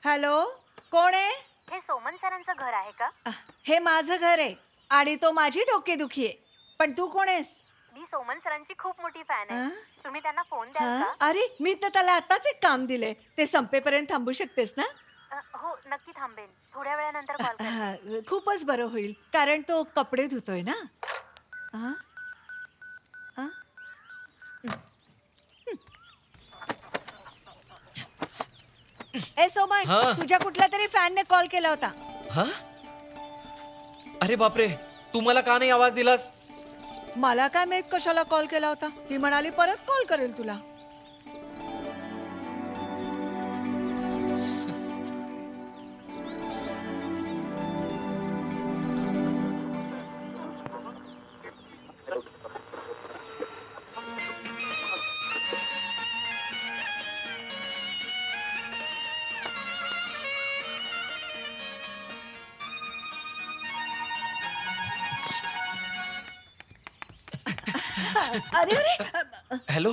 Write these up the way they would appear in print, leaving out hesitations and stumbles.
Hello, कोण आहे? हे सोमन सरांचं घर आहे का? हे माझं घर आहे आणि तो माझी डोकेदुखी आहे. पण तू कोण आहेस? मी सोमन सरांची खूप मोठी फॅन आहे. अ? तुम्ही त्यांना फोन द्याल हां? का? अरे, मी तर त्याला आताच एक काम दिलंय. ते संपेपर्यंत थांबू शकतेस ना? हो, नक्की थांबेन. थोड्या वेळानंतर कॉल करते. खूपच बरं होईल. कारण तो कपडे धुतोय ना. हां? हां? ए सोमन, हा. तुझ्या कुठल्यातरी फॅनने कॉल केला होता. हा. अरे बापरे, तू मला का नाही आवाज दिलास? मला काय माहित कशाला कॉल केला होता. ती म्हणाली परत कॉल करेल तुला. अरे अरे हॅलो.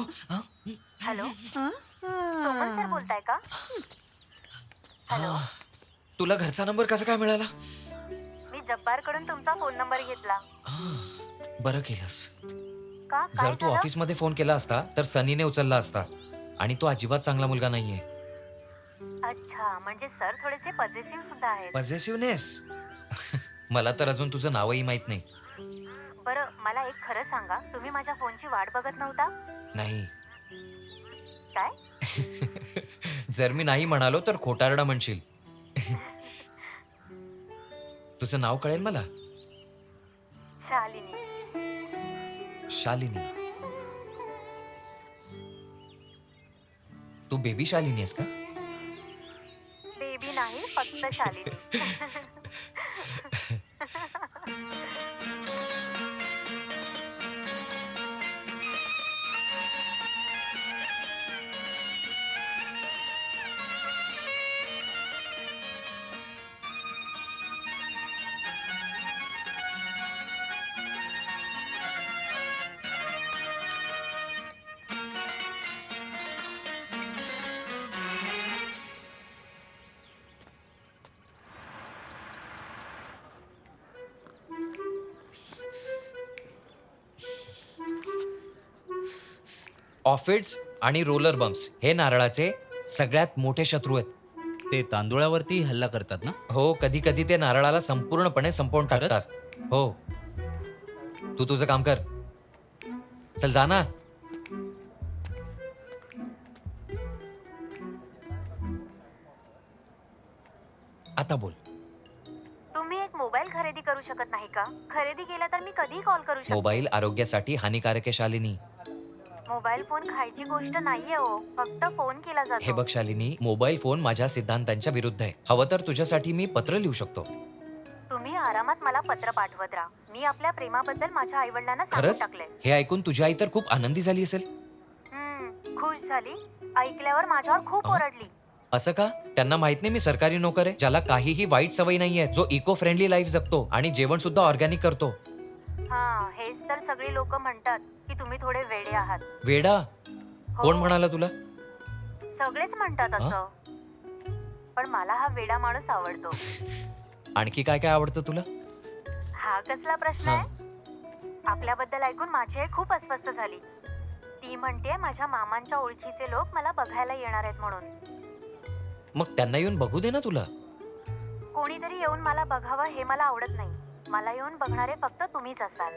हॅलो, हां? सोमन सर हां. बोलताय का? हॅलो, तुला घरचा नंबर कसा काय मिळाला? मी जब्बारकडून तुमचा फोन नंबर घेतला. बरं केलंस. का? जर काय तू झालं? ऑफिस मध्ये फोन केला असता तर सनीने उचलला असता आणि तो अजिबात चांगला मुलगा नाहीये. अच्छा, म्हणजे सर थोडेसे पॉझिटिव्ह सुद्धा आहेत. पॉझिटिव्हनेस. मला तर अजून तुझं नावही माहित नाही. बरं, मला एक खरं सांगा, तुम्ही माझ्या फोनची वाट बघत नव्हता? नाही. काय? जर मी नाही म्हणालो तर खोटारडा म्हणशील. तुझं नाव कळेल मला? शालिनी. शालिनी. तू बेबी शालिनी आहेस का? बेबी नाही, फक्त शालिनी. ऑफिड्स आणि रोलर बम्प्स हे नारळाचे सगळ्यात मोठे शत्रू आहेत. ते तांदुळावरती हल्ला करतात ना? हो, कधी कधी ते नारळाला संपूर्णपणे संपवून टाकतात. खरंच? हो. तू तुझं काम कर. चल जा ना. आता बोल. तुम्ही एक मोबाईल खरेदी करू शकत नाही का? खरेदी केला तर मी कधीही कॉल करू शकते. मोबाईल आरोग्यासाठी हानिकारक आहे शालिनी. मोबाईल फोन खायची गोष्ट नाहीये हो. फक्त फोन केला हे जातो. बघ शालिनी, मोबाईल फोन माझ्या सिद्धांतांच्या विरुद्ध आहे. हवं तर तुझ्यासाठी मी पत्र लिहू शकतो. तुम्ही आरामात मला पत्र पाठवत राहा. मी आपल्या प्रेमाबद्दल माझ्या आईवडिलांना सांगून खरंच? टाकलंय. हे ऐकून तुझी आई तर खूप आनंदी झाली असेल. खुश झाली. ऐकल्यावर माझ्यावर खूप अं? ओरडली. असं का? त्यांना माहित नाही मी सरकारी नोकर आहे, ज्याला काहीही वाईट सवय नाहीये, जो इको फ्रेंडली लाईफ जगतो आणि जेवण सुद्धा ऑर्गॅनिक करतो. हा, हेच तर सगळी लोक म्हणतात की तुम्ही थोडे वेडे आहात. वेडा? हो, कोण म्हणाला तुला? सगळेच म्हणतात अं? असं. पण मला हा वेडा माणूस आवडतो. आणखी काय काय आवडतं तुला? हा कसला प्रश्न हा. आहे? आपल्याबद्दल ऐकून माझी आई खूप अस्वस्थ झाली. ती म्हणते माझ्या मामांच्या ओळखीचे लोक मला बघायला येणार आहेत म्हणून. मग त्यांना येऊन बघू दे ना तुला. कोणीतरी येऊन मला बघावं हे मला आवडत नाही. मला येऊन बघणारे फक्त तुम्हीच असाल.